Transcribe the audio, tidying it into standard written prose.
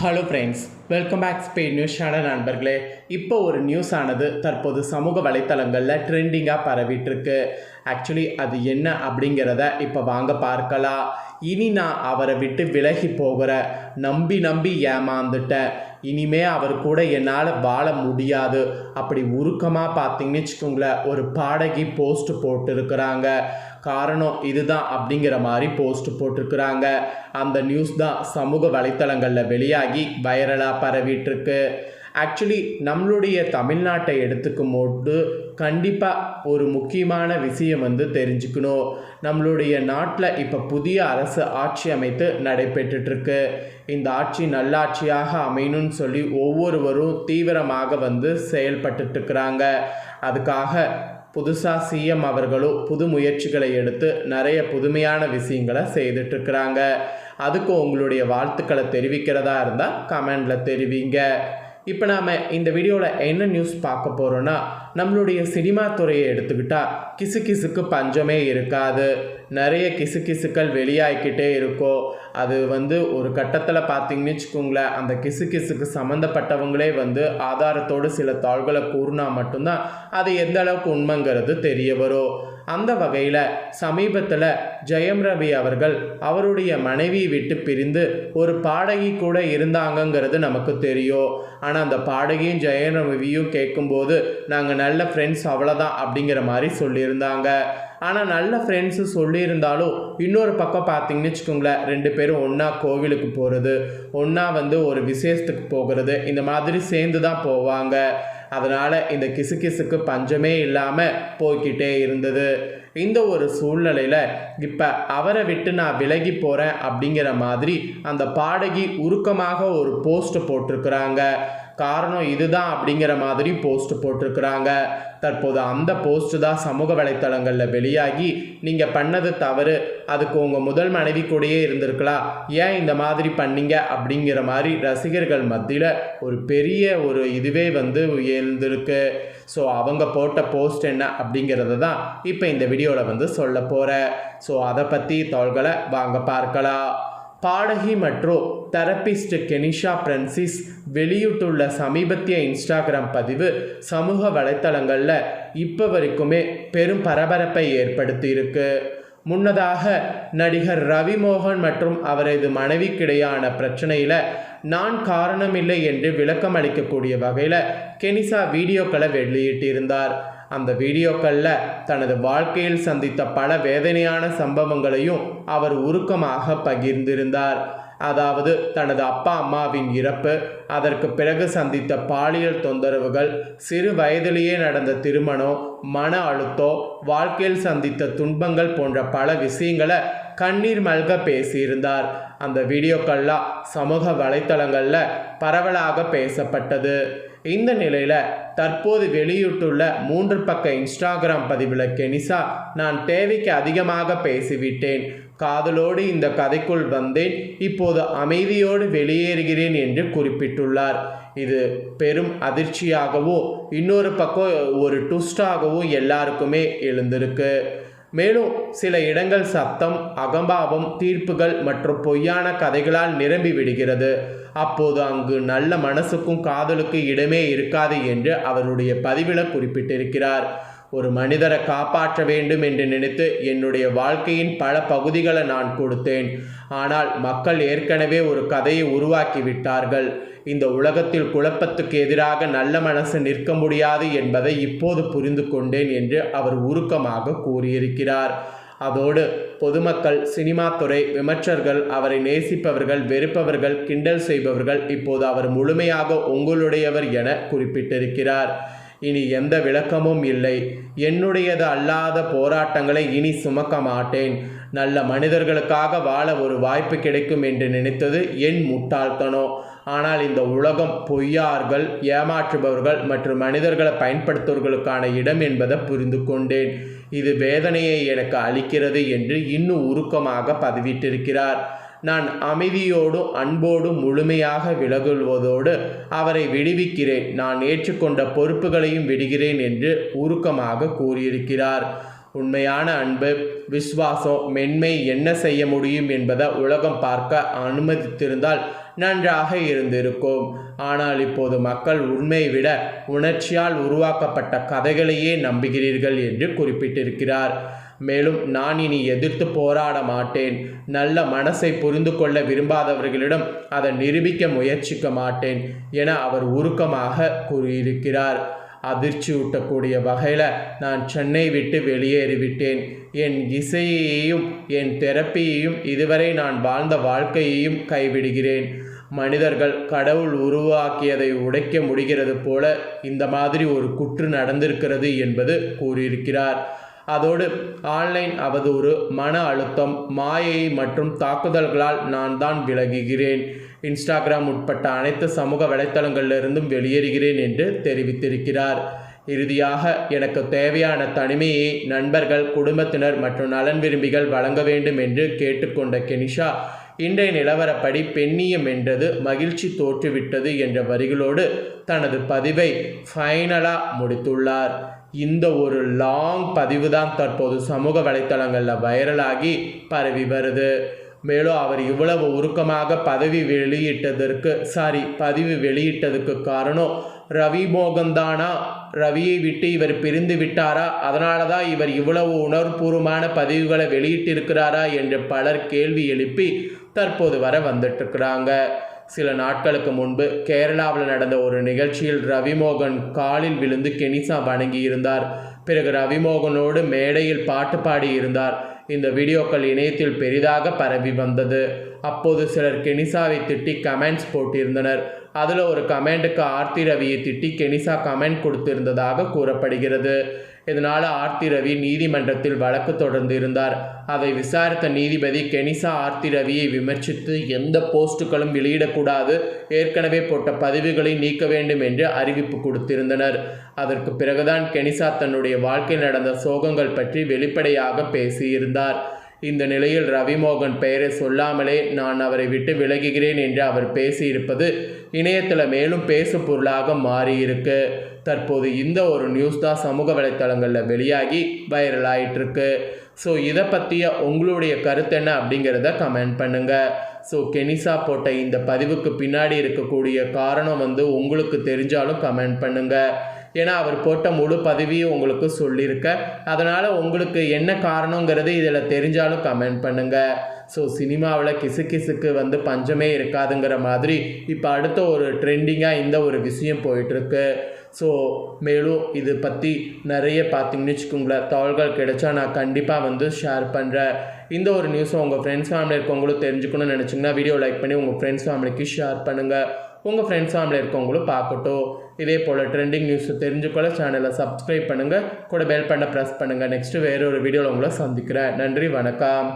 Hello friends, welcome back Spain news channel நண்பர்களே. இப்போ ஒரு நியூஸ் ஆனது தற்போது சமூக வலைத்தளங்களில் ட்ரெண்டிங்காக பரவிட்டுருக்கு. ஆக்சுவலி அது என்ன அப்படிங்கிறத இப்போ வாங்க பார்க்கலாம். இனி நான் அவரை விட்டு விலகி போகிற நம்பி ஏமாந்துட்டேன், இனிமே அவர் கூட என்னால் வாழ முடியாது அப்படி உருக்கமாக பார்த்தீங்கன்னு வச்சுக்கோங்களேன் ஒரு பாடகி போஸ்ட் போட்டிருக்கிறாங்க. காரணம் இதுதான் அப்படிங்கிற மாதிரி போஸ்ட் போட்டிருக்கிறாங்க. அந்த நியூஸ் தான் சமூக வலைத்தளங்களில் வெளியாகி வைரலாக பரவிட்டுருக்கு. ஆக்சுவலி நம்மளுடைய தமிழ்நாட்டை எடுத்துக்கும் போது கண்டிப்பாக ஒரு முக்கியமான விஷயம் தெரிஞ்சுக்கணும். நம்மளுடைய நாட்டில் இப்போ புதிய அரசு ஆட்சி அமைத்து நடைபெற்றுட்ருக்கு. இந்த ஆட்சி நல்லாட்சியாக அமையணும்னு சொல்லி ஒவ்வொருவரும் தீவிரமாக செயல்பட்டுருக்கிறாங்க. அதுக்காக புதுசாக சிஎம் அவர்களும் புது முயற்சிகளை எடுத்து நிறைய புதுமையான விஷயங்களை செய்துட்ருக்குறாங்க. அதுக்கு உங்களுடைய வாழ்த்துக்களை தெரிவிக்கிறதா இருந்தால் கமெண்டில் தெரிவிங்க. இப்போ நாம் இந்த வீடியோவில் என்ன நியூஸ் பார்க்க போகிறோன்னா, நம்மளுடைய சினிமா துறையை எடுத்துக்கிட்டால் கிசுகிசுக்கு பஞ்சமே இருக்காது. நிறைய கிசுகிசுக்கள் வெளியாகிக்கிட்டே இருக்கும். அது ஒரு கட்டத்தில் பார்த்தீங்கன்னு வச்சுக்கோங்களேன், அந்த கிசுகிசுக்கு சம்மந்தப்பட்டவங்களே ஆதாரத்தோடு சில தாள்களை கூறினா மட்டும்தான் அது எந்த அளவுக்கு உண்மைங்கிறது தெரிய வரும். அந்த வகையில் சமீபத்தில் ஜெயம் ரவி அவர்கள் அவருடைய மனைவியை விட்டு பிரிந்து ஒரு பாடகி கூட இருந்தாங்கங்கிறது நமக்கு தெரியும். ஆனால் அந்த பாடகியும் ஜெயம் ரவியும் கேட்கும்போது நாங்கள் நல்ல ஃப்ரெண்ட்ஸ் அவ்வளோதான் அப்படிங்கிற மாதிரி சொல்லியிருந்தாங்க. ஆனால் நல்ல ஃப்ரெண்ட்ஸு சொல்லியிருந்தாலும் இன்னொரு பக்கம் பார்த்தீங்கன்னு வச்சுக்கோங்களேன், ரெண்டு பேரும் ஒன்றா கோவிலுக்கு போகிறது, ஒன்றா ஒரு விசேஷத்துக்கு போகிறது, இந்த மாதிரி சேர்ந்து தான் போவாங்க. அதனால் இந்த கிசுகிசுக்கு பஞ்சமே இல்லாமல் போய்கிட்டே இருந்தது. இந்த ஒரு சூழ்நிலையில் இப்போ அவரை விட்டு நான் விலகி போகிறேன் அப்படிங்கிற மாதிரி அந்த பாடகி உருக்கமாக ஒரு போஸ்ட் போட்டிருக்கிறாங்க. காரணம் இதுதான் அப்படிங்கிற மாதிரி போஸ்ட் போட்டிருக்கிறாங்க. தற்போது அந்த போஸ்ட்டு தான் சமூக வலைத்தளங்களில் வெளியாகி நீங்கள் பண்ணது தவறு, அதுக்கு உங்கள் முதல் மனைவி கூடயே இருந்திருக்கலாம், ஏன் இந்த மாதிரி பண்ணீங்க அப்படிங்கிற மாதிரி ரசிகர்கள் மத்தியில் ஒரு பெரிய ஒரு இதுவே எழுந்திருக்கு. ஸோ அவங்க போட்ட போஸ்ட் என்ன அப்படிங்கிறத தான் இப்போ இந்த வீடியோவில் சொல்ல போகிறேன். ஸோ அதை பற்றி தகவல்களை வாங்க பார்க்கலாம். பாடகி மற்றும் தெரபிஸ்ட் கெனிஷா பிரான்சிஸ் வெளியிட்டுள்ள சமீபத்திய இன்ஸ்டாகிராம் பதிவு சமூக வலைத்தளங்களில் இப்போ வரைக்குமே பெரும் பரபரப்பை ஏற்படுத்தியிருக்கு. முன்னதாக நடிகர் ரவி மோகன் மற்றும் அவரது மனைவிக்கிடையான பிரச்சனையில் நான் காரணமில்லை என்று விளக்கம் அளிக்கக்கூடிய வகையில் கெனிஷா வீடியோக்களை வெளியிட்டிருந்தார். அந்த வீடியோக்களில் தனது வாழ்க்கையில் சந்தித்த பல வேதனையான சம்பவங்களையும் அவர் உருக்கமாக பகிர்ந்திருந்தார். அதாவது தனது அப்பா அம்மாவின் இறப்பு, அதற்கு பிறகு சந்தித்த பாலியல் தொந்தரவுகள், சிறு வயதிலேயே நடந்த திருமணம், மன அழுத்தம், வாழ்க்கையில் சந்தித்த துன்பங்கள் போன்ற பல விஷயங்களை கண்ணீர் மல்க பேசியிருந்தார். அந்த வீடியோக்கள்லாம் சமூக வலைத்தளங்களில் பரவலாக பேசப்பட்டது. இந்த நிலையில் தற்போது வெளியிட்டுள்ள 3 பக்க இன்ஸ்டாகிராம் பதிவில் கெனிஷா, நான் தேவைக்கு அதிகமாக பேசிவிட்டேன், காதலோடு இந்த கதைக்குள் வந்தேன், இப்போது அமைதியோடு வெளியேறுகிறேன் என்று குறிப்பிட்டுள்ளார். இது பெரும் அதிர்ச்சியாகவும் இன்னொரு பக்கம் ஒரு ட்விஸ்டாகவும் எல்லாருக்குமே எழுந்திருக்கு. மேலும் சில இடங்கள் சத்தம், அகம்பாவம், தீர்ப்புகள் மற்றும் பொய்யான கதைகளால் நிரம்பி விடுகிறது. அப்போது அங்கு நல்ல மனசுக்கும் காதலுக்கு இடமே இருக்காது என்று அவருடைய பதிவில் குறிப்பிட்டிருக்கிறார். ஒரு மனிதரை காப்பாற்ற வேண்டும் என்று நினைத்து என்னுடைய வாழ்க்கையின் பல பகுதிகளை நான் கொடுத்தேன். ஆனால் மக்கள் ஏற்கனவே ஒரு கதையை உருவாக்கி விட்டார்கள். இந்த உலகத்தில் குழப்பத்துக்கு எதிராக நல்ல மனசு நிற்க முடியாது என்பதை இப்போது புரிந்து கொண்டேன் என்று அவர் உருக்கமாக கூறியிருக்கிறார். அதோடு பொதுமக்கள், சினிமா துறை விமர்சகர்கள், அவரை நேசிப்பவர்கள், வெறுப்பவர்கள், கிண்டல் செய்பவர்கள் இப்போது அவர் முழுமையாக உங்களுடையவர் என குறிப்பிட்டிருக்கிறார். இனி எந்த விளக்கமும் இல்லை, என்னுடையது அல்லாத போராட்டங்களை இனி சுமக்க மாட்டேன், நல்ல மனிதர்களுக்காக வாழ ஒரு வாய்ப்பு கிடைக்கும் என்று நினைத்தது என் முட்டாள்தனம். ஆனால் இந்த உலகம் பொய்யார்கள், ஏமாற்றுபவர்கள் மற்றும் மனிதர்களை பயன்படுத்துவர்களுக்கான இடம் என்பதை புரிந்து கொண்டேன். இது வேதனையை எனக்கு அளிக்கிறது என்று இன்னும் உருக்கமாக பதிவிட்டிருக்கிறார். நான் அமைதியோடும் அன்போடும் முழுமையாக விலகுவதோடு அவரை விடுவிக்கிறேன், நான் ஏற்றுக்கொண்ட பொறுப்புகளையும் விடுகிறேன் என்று உருக்கமாக கூறியிருக்கிறார். உண்மையான அன்பு, விசுவாசம், மென்மை என்ன செய்ய முடியும் என்பதை உலகம் பார்க்க அனுமதித்திருந்தால் நன்றாக இருந்திருக்கும். ஆனால் இப்போது மக்கள் உண்மையை விட உணர்ச்சியால் உருவாக்கப்பட்ட கதைகளையே நம்புகிறீர்கள் என்று குறிப்பிட்டிருக்கிறார். மேலும் நான் இனி எதிர்த்து போராட மாட்டேன். நல்ல மனசை புரிந்து கொள்ள விரும்பாதவர்களிடம் அதை நிரூபிக்க முயற்சிக்க மாட்டேன் என அவர் உருக்கமாக கூறியிருக்கிறார். அதிர்ச்சியூட்டக்கூடிய வகையில் நான் சென்னை விட்டு வெளியேறிவிட்டேன். என் இசையையும் என் தெரப்பியையும் இதுவரை நான் வாழ்ந்த வாழ்க்கையையும் கைவிடுகிறேன். மனிதர்கள் கடவுள் உருவாக்கியதை உடைக்க முடிகிறது போல இந்த மாதிரி ஒரு குற்று நடந்திருக்கிறது என்பது கூறியிருக்கிறார். அதோடு ஆன்லைன் அவதூறு, மன அழுத்தம், மாயை மற்றும் தாக்குதல்களால் நான் தான் விலகுகிறேன். இன்ஸ்டாகிராம் உட்பட்ட அனைத்து சமூக வலைத்தளங்களிலிருந்தும் வெளியேறுகிறேன் என்று தெரிவித்திருக்கிறார். இறுதியாக எனக்கு தேவையான தனிமையை நண்பர்கள், குடும்பத்தினர் மற்றும் நலன் விரும்பிகள் வழங்க வேண்டும் என்று கேட்டுக்கொண்ட கெனிஷா இன்றைய நிலவரப்படி பெண்ணியம் என்றது மகிழ்ச்சி தோற்றுவிட்டது என்ற வரிகளோடு தனது பதிவை ஃபைனலாக முடித்துள்ளார். இந்த ஒரு லாங் பதிவு தான் தற்போது சமூக வலைத்தளங்களில் வைரலாகி பரவி வருது. மேலும் அவர் இவ்வளவு உருக்கமாக பதிவு வெளியிட்டதுக்கு காரணம் ரவி மோகன் தானா? ரவியை விட்டு இவர் பிரிந்து விட்டாரா? அதனால தான் இவர் இவ்வளவு உணர்வுபூர்வமான பதிவுகளை வெளியிட்டிருக்கிறாரா என்று பலர் கேள்வி எழுப்பி தற்போது வர வந்துட்டுருக்குறாங்க. சில நாட்களுக்கு முன்பு கேரளாவில் நடந்த ஒரு நிகழ்ச்சியில் ரவிமோகன் காலில் விழுந்து கெனிசா வணங்கியிருந்தார். பிறகு ரவிமோகனோடு மேடையில் பாட்டு பாடியிருந்தார். இந்த வீடியோக்கள் இணையத்தில் பெரிதாக பரவி வந்தது. அப்போது சிலர் கெனிசாவை திட்டி கமெண்ட்ஸ் போட்டிருந்தனர். அதில் ஒரு கமெண்ட்டுக்கு ஆர்த்தி ரவியை திட்டி கெனிசா கமெண்ட் கொடுத்திருந்ததாக கூறப்படுகிறது. இதனால் ஆர்த்தி ரவி நீதிமன்றத்தில் வழக்கு தொடர்ந்து இருந்தார். அதை விசாரித்த நீதிபதி கெனிசா ஆர்த்தி ரவியை விமர்சித்து எந்த போஸ்ட்டுகளும் வெளியிடக்கூடாது, ஏற்கனவே போட்ட பதிவுகளை நீக்க வேண்டும் என்று அறிவிப்பு கொடுத்திருந்தனர். அதற்கு பிறகுதான் கெனிசா தன்னுடைய வாழ்க்கையில் நடந்த சோகங்கள் பற்றி வெளிப்படையாக பேசியிருந்தார். இந்த நிலையில் ரவிமோகன் பெயரை சொல்லாமலே நான் அவரை விட்டு விலகுகிறேன் என்று அவர் பேசியிருப்பது இணையத்தில் மேலும் பேசு பொருளாக மாறியிருக்கு. தற்போது இந்த ஒரு நியூஸ் தான் சமூக வலைத்தளங்களில் வெளியாகி வைரல் ஆகிட்டுருக்கு. ஸோ இதை பற்றிய உங்களுடைய கருத்து என்ன அப்படிங்கிறத கமெண்ட் பண்ணுங்கள். ஸோ கெனிசா போட்ட இந்த பதிவுக்கு பின்னாடி இருக்கக்கூடிய காரணம் உங்களுக்கு தெரிஞ்சாலும் கமெண்ட் பண்ணுங்கள். ஏன்னா அவர் போட்ட முழு பதிவையும் உங்களுக்கு சொல்லியிருக்க, அதனால் உங்களுக்கு என்ன காரணங்கிறது இதில் தெரிஞ்சாலும் கமெண்ட் பண்ணுங்கள். ஸோ சினிமாவில் கிசுக்கு பஞ்சமே இருக்காதுங்கிற மாதிரி இப்போ அடுத்த ஒரு ட்ரெண்டிங்காக இந்த ஒரு விஷயம் போயிட்டுருக்கு. ஸோ மேலும் இது பற்றி நிறைய பார்த்தீங்கன்னு வச்சுக்கோங்களேன், தகவல்கள் கிடைச்சா நான் கண்டிப்பாக ஷேர் பண்ணுறேன். இந்த ஒரு நியூஸை உங்கள் ஃப்ரெண்ட்ஸ் ஃபேமிலி இருக்கவங்களும் தெரிஞ்சுக்கணும்னு நினச்சிங்கன்னா வீடியோ லைக் பண்ணி உங்கள் ஃப்ரெண்ட்ஸ் ஃபேமிலிக்கு ஷேர் பண்ணுங்கள். உங்கள் ஃப்ரெண்ட்ஸ் ஃபேமிலி இருக்கவங்களும் பார்க்கட்டும். இதே போல் ட்ரெண்டிங் நியூஸை தெரிஞ்சுக்கொள்ள சேனலை சப்ஸ்கிரைப் பண்ணுங்கள், கூட பெல் பட்டனை ப்ரெஸ் பண்ணுங்கள். நெக்ஸ்ட்டு வேறு ஒரு வீடியோவில் உங்களை சந்திக்கிறேன். நன்றி, வணக்கம்.